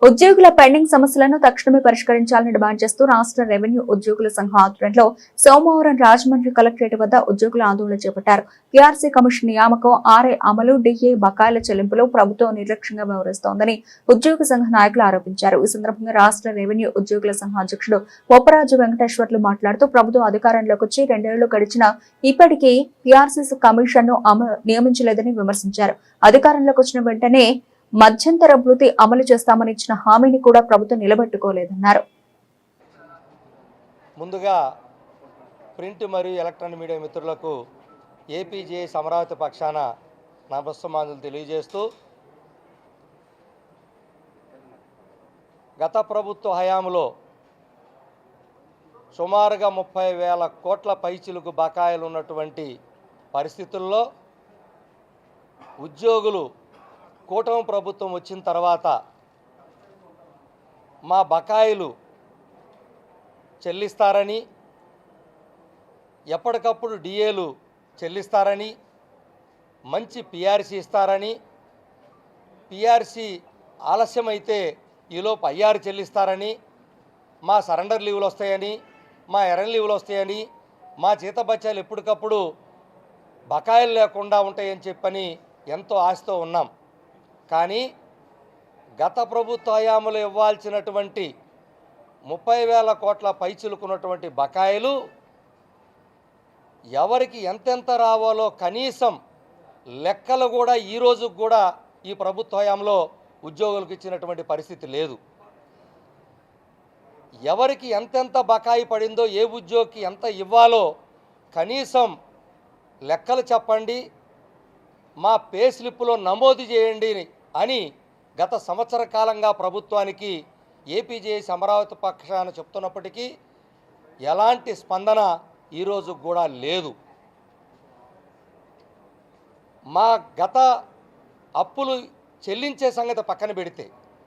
ఉద్యోగుల పెండింగ్ సమస్యలను తక్షణమే పరిష్కరించాలని డిమాండ్ చేస్తూ రాష్ట్ర రెవెన్యూ ఉద్యోగుల సంఘం ఆధ్వర్యంలో సోమవారం రాజమండ్రి కలెక్టరేట్ వద్ద ఉద్యోగుల ఆందోళన చేపట్టారు. పీఆర్సీ కమిషన్ నియామకం, ఆర్ఏ అమలు, డిఏ బకాయిల చెల్లింపులో ప్రభుత్వం నిర్లక్ష్యంగా వ్యవహరిస్తోందని ఉద్యోగ సంఘ నాయకులు ఆరోపించారు. ఈ సందర్భంగా రాష్ట్ర రెవెన్యూ ఉద్యోగుల సంఘ అధ్యక్షుడు బొప్పరాజు వెంకటేశ్వర్లు మాట్లాడుతూ ప్రభుత్వం అధికారంలోకి వచ్చి 2 ఏళ్లు గడిచినా ఇప్పటికీ పీఆర్సీ కమిషన్ ను నియమించలేదని విమర్శించారు. అధికారంలోకి వచ్చిన వెంటనే మధ్యంతర భృతి అమలు చేస్తామని ఇచ్చిన హామీని కూడా ప్రభుత్వం నిలబెట్టుకోలేదన్నారు. ముందుగా ప్రింట్ మరియు ఎలక్ట్రానిక్ మీడియా మిత్రులకు ఏపీజేఎస్ అమరావతి పక్షాన నమస్సమాంజలు తెలియజేస్తూ, గత ప్రభుత్వ హయాంలో సుమారుగా 30,000 కోట్ల పైచిలుకు బకాయిలు ఉన్నటువంటి పరిస్థితుల్లో ఉద్యోగులు కూటమి ప్రభుత్వం వచ్చిన తర్వాత మా బకాయిలు చెల్లిస్తారని, ఎప్పటికప్పుడు డిఏలు చెల్లిస్తారని, మంచి పీఆర్సీ ఇస్తారని, పీఆర్సీ ఆలస్యమైతే ఈలోపు ఐఆర్ చెల్లిస్తారని, మా సరెండర్ లీవులు వస్తాయని, మా ఎర్రన్ లీవులు వస్తాయని, మా జీతబత్యాలు ఎప్పటికప్పుడు బకాయిలు లేకుండా ఉంటాయని చెప్పని ఎంతో ఆశతో ఉన్నాం. కానీ గత ప్రభుత్వ హయాంలో ఇవ్వాల్సినటువంటి 30,000 కోట్ల పైచిలుకున్నటువంటి బకాయిలు ఎవరికి ఎంతెంత రావాలో కనీసం లెక్కలు కూడా ఈ రోజుకు కూడా ఈ ప్రభుత్వ హయాంలో ఉద్యోగులకు ఇచ్చినటువంటి పరిస్థితి లేదు. ఎవరికి ఎంతెంత బకాయి పడిందో, ఏ ఉద్యోగికి ఎంత ఇవ్వాలో కనీసం లెక్కలు చెప్పండి, మా పే స్లిప్పులో నమోదు చేయండి అని గత సంవత్సర కాలంగా ప్రభుత్వానికి ఏపీజేఎస్ అమరావతి పక్షాన చెప్తున్నప్పటికీ ఎలాంటి స్పందన ఈరోజు కూడా లేదు. మా గత అప్పులు చెల్లించే సంగతి పక్కన పెడితే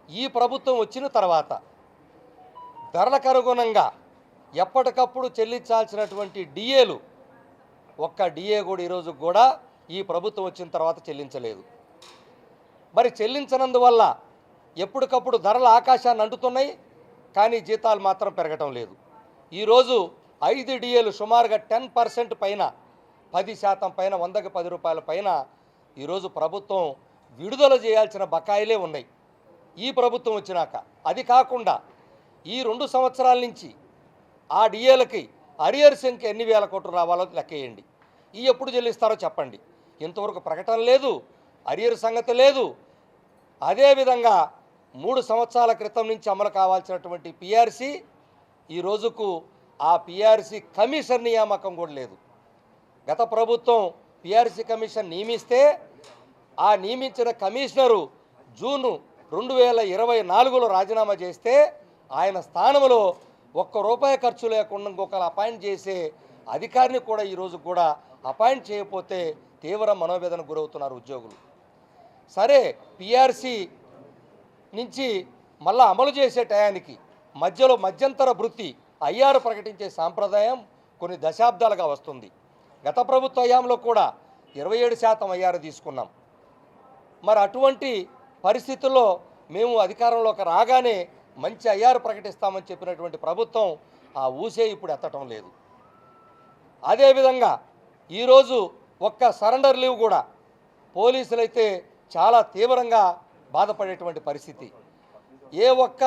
ఈ ప్రభుత్వం వచ్చిన తర్వాత ధరలకు అనుగుణంగా ఎప్పటికప్పుడు చెల్లించాల్సినటువంటి డిఏలు, ఒక్క డిఏ కూడా ఈరోజు కూడా ఈ ప్రభుత్వం వచ్చిన తర్వాత చెల్లించలేదు. మరి చెల్లించనందువల్ల ఎప్పటికప్పుడు ధరలు ఆకాశాన్ని అంటుతున్నాయి, కానీ జీతాలు మాత్రం పెరగటం లేదు. ఈరోజు 5 డిఏలు సుమారుగా 10% పైన, 10% పైన, 100కి 10 రూపాయల పైన ఈరోజు ప్రభుత్వం విడుదల చేయాల్సిన బకాయిలే ఉన్నాయి ఈ ప్రభుత్వం వచ్చినాక. అది కాకుండా ఈ 2 సంవత్సరాల నుంచి ఆ డిఏలకి అరియర్ సంఖ్య ఎన్ని వేల కోట్లు రావాలో లెక్కేయండి. ఈ ఎప్పుడు చెల్లిస్తారో చెప్పండి. ఇంతవరకు ప్రకటన లేదు, అరియర్ సంగతి లేదు. అదేవిధంగా 3 సంవత్సరాల క్రితం నుంచి అమలు కావాల్సినటువంటి పీఆర్సీ ఈ రోజుకు ఆ పీఆర్సీ కమిషన్ నియామకం కూడా లేదు. గత ప్రభుత్వం పీఆర్సీ కమిషన్ నియమిస్తే ఆ నియమించిన కమిషనరు జూన్ 2024లో రాజీనామా చేస్తే ఆయన స్థానంలో ₹1 ఖర్చు లేకుండా ఇంకొకరు అపాయింట్ చేసే అధికారిని కూడా ఈరోజు కూడా అపాయింట్ చేయకపోతే తీవ్ర మనోవేదనకు గురవుతున్నారు ఉద్యోగులు. సరే, పీఆర్సీ నుంచి మళ్ళా అమలు చేసే టయానికి మధ్యలో మధ్యంతర భృతి ఐఆర్ ప్రకటించే సాంప్రదాయం కొన్ని దశాబ్దాలుగా వస్తుంది. గత ప్రభుత్వ హయాంలో కూడా 27% ఐఆర్ తీసుకున్నాం. మరి అటువంటి పరిస్థితుల్లో మేము అధికారంలోకి రాగానే మంచి ఐఆర్ ప్రకటిస్తామని చెప్పినటువంటి ప్రభుత్వం ఆ ఊసే ఇప్పుడు ఎత్తటం లేదు. అదేవిధంగా ఈరోజు ఒక్క సరెండర్ లీవ్ కూడా పోలీసులైతే చాలా తీవ్రంగా బాధపడేటువంటి పరిస్థితి. ఏ ఒక్క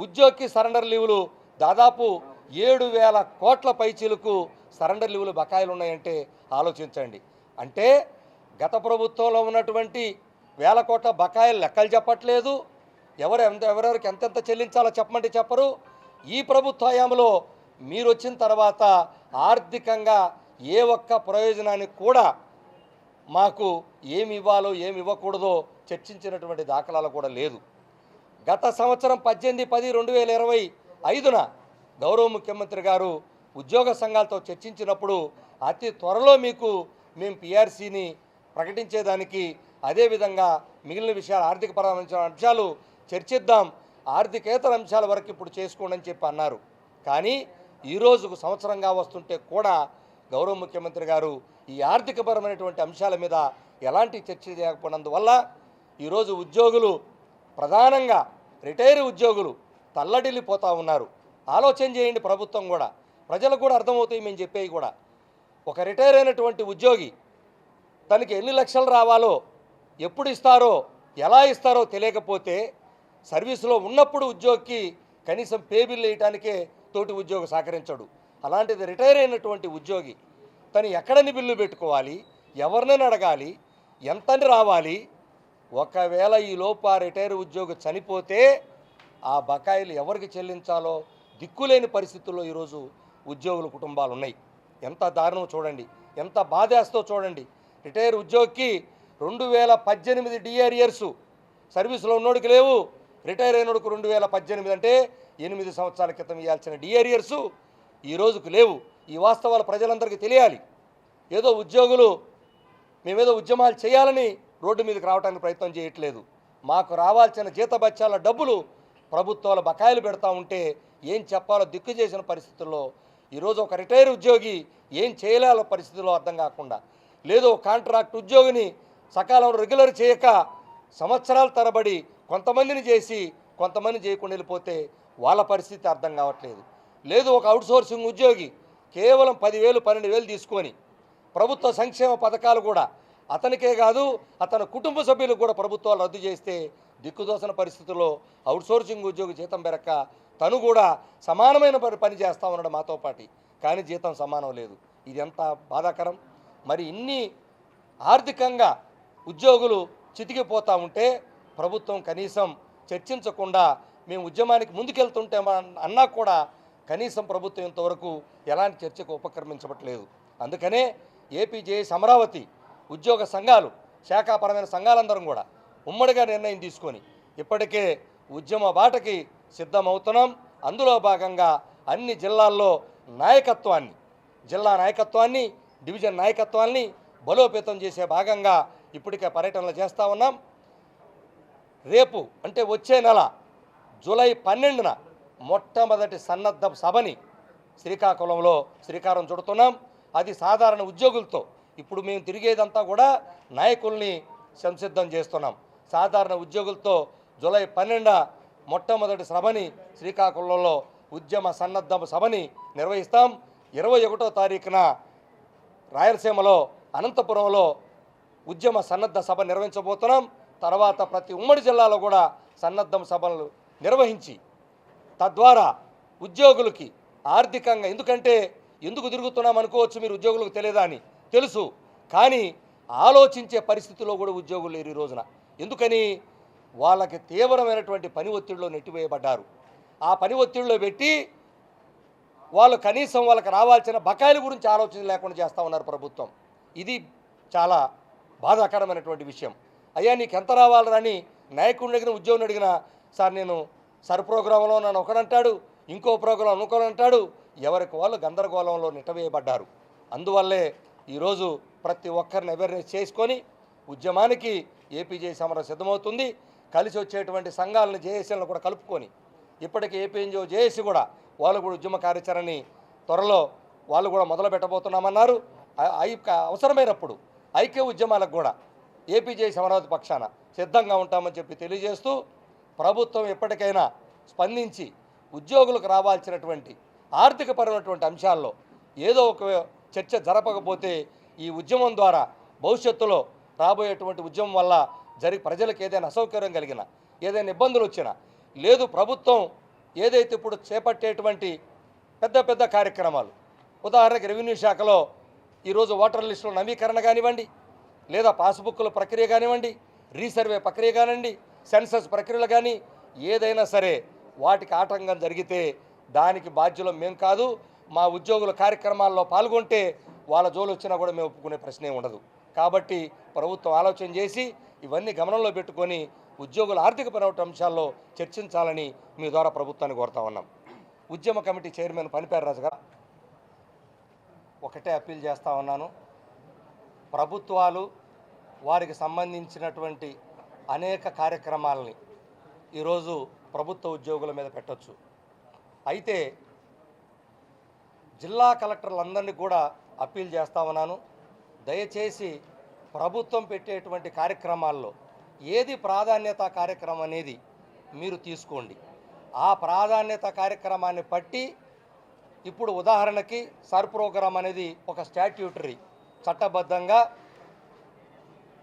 ఉద్యోగికి సరెండర్ లీవులు దాదాపు 7,000 కోట్ల పైచీలకు సరెండర్ లీవులు బకాయిలు ఉన్నాయంటే ఆలోచించండి. అంటే గత ప్రభుత్వంలో ఉన్నటువంటి 1,000 కోట్ల బకాయిలు లెక్కలు చెప్పట్లేదు. ఎవరెవరికి ఎంతెంత చెల్లించాలో చెప్పమంటే చెప్పరు. ఈ ప్రభుత్వ హయాంలో మీరు వచ్చిన తర్వాత ఆర్థికంగా ఏ ఒక్క ప్రయోజనానికి కూడా మాకు ఏమి ఇవ్వాలో ఏమి ఇవ్వకూడదో చర్చించినటువంటి దాఖలాలు కూడా లేదు. గత సంవత్సరం 18/10/2025న గౌరవ ముఖ్యమంత్రి గారు ఉద్యోగ సంఘాలతో చర్చించినప్పుడు అతి త్వరలో మేము పీఆర్సీని ప్రకటించేదానికి, అదేవిధంగా మిగిలిన విషయాలు ఆర్థికపరమైన అంశాలు చర్చిద్దాం, ఆర్థికేతర అంశాల వరకు ఇప్పుడు చేసుకోండి అని చెప్పి అన్నారు. కానీ ఈరోజుకు సంవత్సరంగా వస్తుంటే కూడా గౌరవ ముఖ్యమంత్రి గారు ఈ ఆర్థికపరమైనటువంటి అంశాల మీద ఎలాంటి చర్చ చేయకపోయినందువల్ల ఈరోజు ఉద్యోగులు ప్రధానంగా రిటైర్ ఉద్యోగులు తల్లడిల్లిపోతూ ఉన్నారు. ఆలోచన చేయండి ప్రభుత్వం కూడా, ప్రజలకు కూడా అర్థమవుతాయి మేము చెప్పేవి కూడా. ఒక రిటైర్ అయినటువంటి ఉద్యోగి తనకి ఎన్ని లక్షలు రావాలో, ఎప్పుడు ఇస్తారో, ఎలా ఇస్తారో తెలియకపోతే సర్వీసులో ఉన్నప్పుడు ఉద్యోగికి కనీసం పే బిల్ వేయటానికే తోటి ఉద్యోగి సహకరించడు. అలాంటిది రిటైర్ అయినటువంటి ఉద్యోగి తను ఎక్కడని బిల్లు పెట్టుకోవాలి, ఎవరినైనా అడగాలి, ఎంతని రావాలి. ఒకవేళ ఈ లోపు ఆ రిటైర్ ఉద్యోగి చనిపోతే ఆ బకాయిలు ఎవరికి చెల్లించాలో దిక్కులేని పరిస్థితుల్లో ఈరోజు ఉద్యోగుల కుటుంబాలు ఉన్నాయి. ఎంత దారుణం చూడండి, ఎంత బాధేస్తో చూడండి. రిటైర్ ఉద్యోగికి 2018 డిఆర్ఇయర్స్ సర్వీసులో ఉన్నోడికి లేవు, రిటైర్ అయినోడికి 2018 అంటే 8 సంవత్సరాల క్రితం ఇవ్వాల్సిన డిఆర్ఇయర్స్ ఈ రోజుకు లేవు. ఈ వాస్తవాలు ప్రజలందరికీ తెలియాలి. ఏదో ఉద్యోగులు మేమేదో ఉద్యమాలు చేయాలని రోడ్డు మీదకి రావడానికి ప్రయత్నం చేయట్లేదు. మాకు రావాల్సిన జీతభత్యాల డబ్బులు ప్రభుత్వాలు బకాయిలు పెడతా ఉంటే ఏం చెప్పాలో దిక్కు చేసిన పరిస్థితుల్లో ఈరోజు ఒక రిటైర్ ఉద్యోగి ఏం చేయలేని పరిస్థితుల్లో అర్థం కాకుండా, లేదో కాంట్రాక్ట్ ఉద్యోగిని సకాలంలో రెగ్యులర్ చేయక సంవత్సరాల తరబడి కొంతమందిని చేసి కొంతమంది చేయకుండా వెళ్ళిపోతే వాళ్ళ పరిస్థితి అర్థం కావట్లేదు. లేదు ఒక అవుట్సోర్సింగ్ ఉద్యోగి కేవలం 10,000 12,000 తీసుకొని ప్రభుత్వ సంక్షేమ పథకాలు కూడా అతనికే కాదు అతని కుటుంబ సభ్యులకు కూడా ప్రభుత్వాలు రద్దు చేస్తే దిక్కుదోసిన పరిస్థితుల్లో అవుట్సోర్సింగ్ ఉద్యోగి జీతం పెరక్క తను కూడా సమానమైన పని చేస్తూ ఉన్నాడు మాతో పాటు, కానీ జీతం సమానం లేదు. ఇది ఎంత బాధాకరం. మరి ఇన్ని ఆర్థికంగా ఉద్యోగులు చితికిపోతూ ఉంటే ప్రభుత్వం కనీసం చర్చించకుండా మేము ఉద్యమానికి ముందుకెళ్తుంటే అన్నా కూడా కనీసం ప్రభుత్వం ఇంతవరకు ఎలాంటి చర్చకు ఉపక్రమించబట్లేదు. అందుకనే ఏపీజేఎస్ అమరావతి ఉద్యోగ సంఘాలు, శాఖాపరమైన సంఘాలందరం కూడా ఉమ్మడిగా నిర్ణయం తీసుకొని ఇప్పటికే ఉద్యమ బాటకి సిద్ధమవుతున్నాం. అందులో భాగంగా అన్ని జిల్లాల్లో నాయకత్వాన్ని, జిల్లా నాయకత్వాన్ని, డివిజన్ నాయకత్వాన్ని బలోపేతం చేసే భాగంగా ఇప్పటికే పర్యటనలు చేస్తూ ఉన్నాం. రేపు అంటే వచ్చే నెల జూలై 12న మొట్టమొదటి సన్నద్ధ సభని శ్రీకాకుళంలో శ్రీకారం చుడుతున్నాం. అది సాధారణ ఉద్యోగులతో. ఇప్పుడు మేము తిరిగేదంతా కూడా నాయకుల్ని సంసిద్ధం చేస్తున్నాం. సాధారణ ఉద్యోగులతో జూలై 12న మొట్టమొదటి సభని శ్రీకాకుళంలో ఉద్యమ సన్నద్ధ సభని నిర్వహిస్తాం. 21వ తారీఖున రాయలసీమలో అనంతపురంలో ఉద్యమ సన్నద్ధ సభ నిర్వహించబోతున్నాం. తర్వాత ప్రతి ఉమ్మడి జిల్లాలో కూడా సన్నద్ధం సభలు నిర్వహించి తద్వారా ఉద్యోగులకి ఆర్థికంగా, ఎందుకు తిరుగుతున్నాం అనుకోవచ్చు మీరు, ఉద్యోగులకు తెలియదా అని తెలుసు, కానీ ఆలోచించే పరిస్థితిలో కూడా ఉద్యోగులు లేరు ఈ రోజున. ఎందుకని? వాళ్ళకి తీవ్రమైనటువంటి పని ఒత్తిడిలో నెట్టివేయబడ్డారు. ఆ పని ఒత్తిడిలో పెట్టి వాళ్ళు కనీసం వాళ్ళకి రావాల్సిన బకాయిల గురించి ఆలోచన లేకుండా చేస్తూ ఉన్నారు ప్రభుత్వం. ఇది చాలా బాధాకరమైనటువంటి విషయం. అయ్యా నీకు ఎంత రావాలని నాయకుడిని అడిగిన, ఉద్యోగిని అడిగిన, సార్ నేను సర్ ప్రోగ్రాంలో నన్ను ఒకడంటాడు, ఇంకో ప్రోగ్రాం ఇంకోనంటాడు. ఎవరికి వాళ్ళు గందరగోళంలో నెట్టవేయబడ్డారు. అందువల్లే ఈరోజు ప్రతి ఒక్కరిని అవేర్నెస్ చేసుకొని ఉద్యమానికి ఏపీజేఎస్ అమర సిద్ధమవుతుంది. కలిసి వచ్చేటువంటి సంఘాలను జేఏసీలను కూడా కలుపుకొని ఇప్పటికీ ఏపీఎన్జిఓ జేఏసీ కూడా వాళ్ళు కూడా ఉద్యమ కార్యాచరణని త్వరలో వాళ్ళు కూడా మొదలు పెట్టబోతున్నామన్నారు. అవసరమైనప్పుడు ఐక్య ఉద్యమాలకు కూడా ఏపీజేఎస్ అమరావతి పక్షాన సిద్ధంగా ఉంటామని చెప్పి తెలియజేస్తూ, ప్రభుత్వం ఎప్పటికైనా స్పందించి ఉద్యోగులకు రావాల్సినటువంటి ఆర్థికపరమైనటువంటి అంశాల్లో ఏదో ఒక చర్చ జరపకపోతే ఈ ఉద్యమం ద్వారా భవిష్యత్తులో రాబోయేటువంటి ఉద్యమం వల్ల ప్రజలకు ఏదైనా అసౌకర్యం కలిగినా, ఏదైనా ఇబ్బందులు వచ్చినా, లేదు ప్రభుత్వం ఏదైతే ఇప్పుడు చేపట్టేటువంటి పెద్ద పెద్ద కార్యక్రమాలు, ఉదాహరణకి రెవెన్యూ శాఖలో ఈరోజు ఓటర్ లిస్టుల నవీకరణ కానివ్వండి, లేదా పాస్బుక్ల ప్రక్రియ కానివ్వండి, రీసర్వే ప్రక్రియ కానివ్వండి, సెన్సస్ ప్రక్రియలు కానీ ఏదైనా సరే వాటికి ఆటంకం జరిగితే దానికి బాధ్యులం మేం కాదు. మా ఉద్యోగుల కార్యక్రమాల్లో పాల్గొంటే వాళ్ళ జోలు వచ్చినా కూడా మేము ఒప్పుకునే ప్రశ్నే ఉండదు. కాబట్టి ప్రభుత్వం ఆలోచన చేసి ఇవన్నీ గమనంలో పెట్టుకొని ఉద్యోగుల ఆర్థికపరమైన అంశాల్లో చర్చించాలని మీ ద్వారా ప్రభుత్వాన్ని కోరుతా ఉన్నాం. ఉద్యమ కమిటీ చైర్మన్ పనిపేర్రాజు గారు ఒకటే అప్పీల్ చేస్తూ ఉన్నాను. ప్రభుత్వాలు వారికి సంబంధించినటువంటి అనేక కార్యక్రమాలని ఈరోజు ప్రభుత్వ ఉద్యోగుల మీద పెట్టవచ్చు. అయితే జిల్లా కలెక్టర్లందరినీ కూడా అప్పీల్ చేస్తూ ఉన్నాను, దయచేసి ప్రభుత్వం పెట్టేటువంటి కార్యక్రమాల్లో ఏది ప్రాధాన్యత కార్యక్రమం అనేది మీరు తీసుకోండి. ఆ ప్రాధాన్యత కార్యక్రమాన్ని బట్టి ఇప్పుడు ఉదాహరణకి సర్ ప్రోగ్రామ్ అనేది ఒక స్టాట్యూటరీ చట్టబద్ధంగా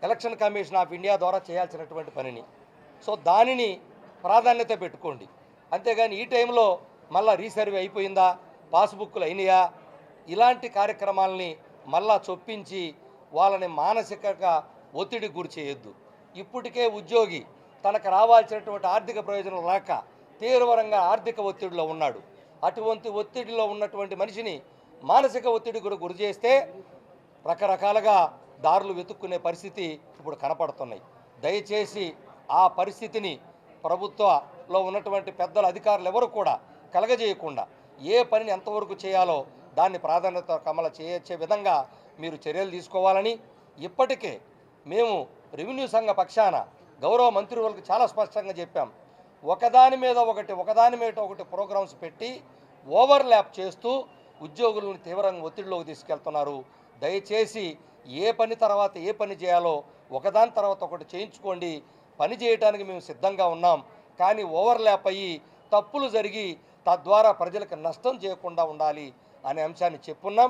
ఎలక్షన్ కమిషన్ ఆఫ్ ఇండియా ద్వారా చేయాల్సినటువంటి పనిని, సో దానిని ప్రాధాన్యత పెట్టుకోండి. అంతేగాని ఈ టైంలో మళ్ళా రీసర్వే అయిపోయిందా, పాస్బుక్లు అయినాయా, ఇలాంటి కార్యక్రమాలని మళ్ళా చొప్పించి వాళ్ళని మానసికంగా ఒత్తిడి గురి చేయొద్దు. ఇప్పటికే ఉద్యోగి తనకు రావాల్సినటువంటి ఆర్థిక ప్రయోజనం లేక తీవ్రంగా ఆర్థిక ఒత్తిడిలో ఉన్నాడు. అటువంటి ఒత్తిడిలో ఉన్నటువంటి మనిషిని మానసిక ఒత్తిడి కూడా గురి చేస్తే రకరకాలుగా దారులు వెతుక్కునే పరిస్థితి ఇప్పుడు కనపడుతున్నాయి. దయచేసి ఆ పరిస్థితిని ప్రభుత్వంలో ఉన్నటువంటి పెద్దల అధికారులు ఎవరు కూడా కలగజేయకుండా ఏ పనిని ఎంతవరకు చేయాలో దాన్ని ప్రాధాన్యత కమల చేయొచ్చే విధంగా మీరు చర్యలు తీసుకోవాలని ఇప్పటికే మేము రెవెన్యూ సంఘ పక్షాన గౌరవ మంత్రివర్లకు చాలా స్పష్టంగా చెప్పాం. ఒకదాని మీద ఒకటి ప్రోగ్రామ్స్ పెట్టి ఓవర్లాప్ చేస్తూ ఉద్యోగులను తీవ్రంగా ఒత్తిడిలోకి తీసుకెళ్తున్నారు. దయచేసి ఏ పని తర్వాత ఏ పని చేయాలో ఒకదాని తర్వాత ఒకటి చేయించుకోండి. పని చేయడానికి మేము సిద్ధంగా ఉన్నాం, కానీ ఓవర్లాప్ అయ్యి తప్పులు జరిగి తద్వారా ప్రజలకు నష్టం చేయకుండా ఉండాలి అనే అంశాన్ని చెప్పున్నాం.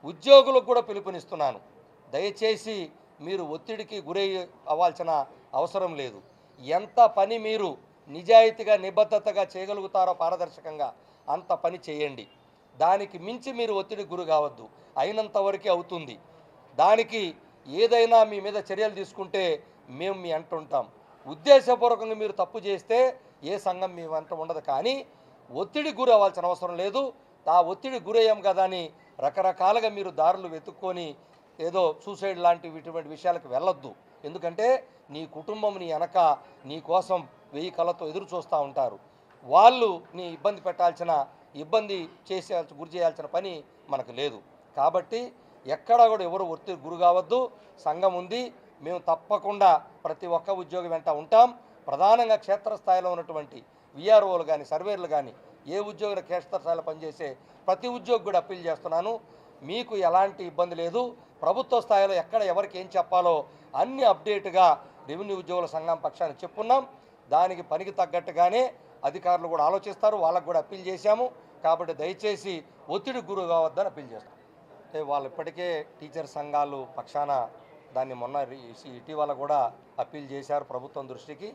ఉద్యోగులకు కూడా పిలుపునిస్తున్నాను, దయచేసి మీరు ఒత్తిడికి గురై అవ్వాల్సిన అవసరం లేదు. ఎంత పని మీరు నిజాయితీగా నిబద్ధతగా చేయగలుగుతారో పారదర్శకంగా అంత పని చేయండి. దానికి మించి మీరు ఒత్తిడి గురి కావద్దు. అయినంత వరకే అవుతుంది. దానికి ఏదైనా మీ మీద చర్యలు తీసుకుంటే మేము మీ అంటుంటాం. ఉద్దేశపూర్వకంగా మీరు తప్పు చేస్తే ఏ సంఘం మీ వెంట ఉండదు, కానీ ఒత్తిడి గురి అవ్వాల్సిన అవసరం లేదు. ఆ ఒత్తిడి గురయ్యాం కదా అని రకరకాలుగా మీరు దారులు వెతుక్కొని ఏదో సూసైడ్ లాంటివి ఇటువంటి విషయాలకు వెళ్ళొద్దు. ఎందుకంటే నీ కుటుంబం నీ వెనక నీ కోసం 1000 కళ్ళతో ఎదురు చూస్తూ ఉంటారు. వాళ్ళు నీ ఇబ్బంది గురి చేయాల్సిన పని మనకు లేదు. కాబట్టి ఎక్కడా కూడా ఎవరు ఒత్తిడి గురి కావద్దు. సంఘం ఉంది, మేము తప్పకుండా ప్రతి ఒక్క ఉద్యోగి వెంట ఉంటాం. ప్రధానంగా క్షేత్రస్థాయిలో ఉన్నటువంటి విఆర్ఓలు కానీ సర్వేర్లు కానీ ఏ ఉద్యోగుల క్షేత్రస్థాయిలో పనిచేసే ప్రతి ఉద్యోగి కూడా అప్పీల్ చేస్తున్నాను, మీకు ఎలాంటి ఇబ్బంది లేదు. ప్రభుత్వ స్థాయిలో ఎక్కడ ఎవరికి ఏం చెప్పాలో అన్ని అప్డేట్గా రెవెన్యూ ఉద్యోగుల సంఘం పక్షాన్ని చెప్పున్నాం. దానికి పనికి తగ్గట్టుగానే అధికారులు కూడా ఆలోచిస్తారు. వాళ్ళకు కూడా అప్పీల్ చేశాము. కాబట్టి దయచేసి ఒత్తిడి గురి కావద్దని అప్పీల్ చేస్తాం. వాళ్ళు ఇప్పటికే టీచర్ సంఘాలు పక్షాన దాన్ని మొన్న ఇటీవల కూడా అప్పీల్ చేశారు ప్రభుత్వం దృష్టికి.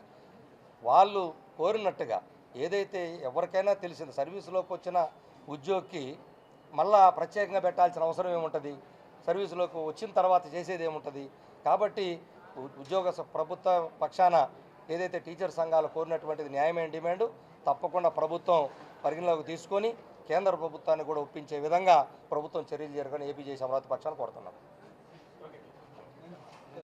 వాళ్ళు కోరినట్టుగా ఏదైతే ఎవరికైనా తెలిసింది సర్వీసులోకి వచ్చిన ఉద్యోగికి మళ్ళా ప్రత్యేకంగా పెట్టాల్సిన అవసరం ఏముంటుంది, సర్వీసులోకి వచ్చిన తర్వాత చేసేది ఏముంటుంది. కాబట్టి ప్రభుత్వ పక్షాన ఏదైతే టీచర్ సంఘాలు కోరినటువంటిది న్యాయమైన డిమాండ్ తప్పకుండా ప్రభుత్వం పరిగణలోకి తీసుకొని కేంద్ర ప్రభుత్వాన్ని కూడా ఒప్పించే విధంగా ప్రభుత్వం చర్యలు జరగని ఏపీ చేసే అమరావతి పక్షాన్ని కోరుతున్నాం.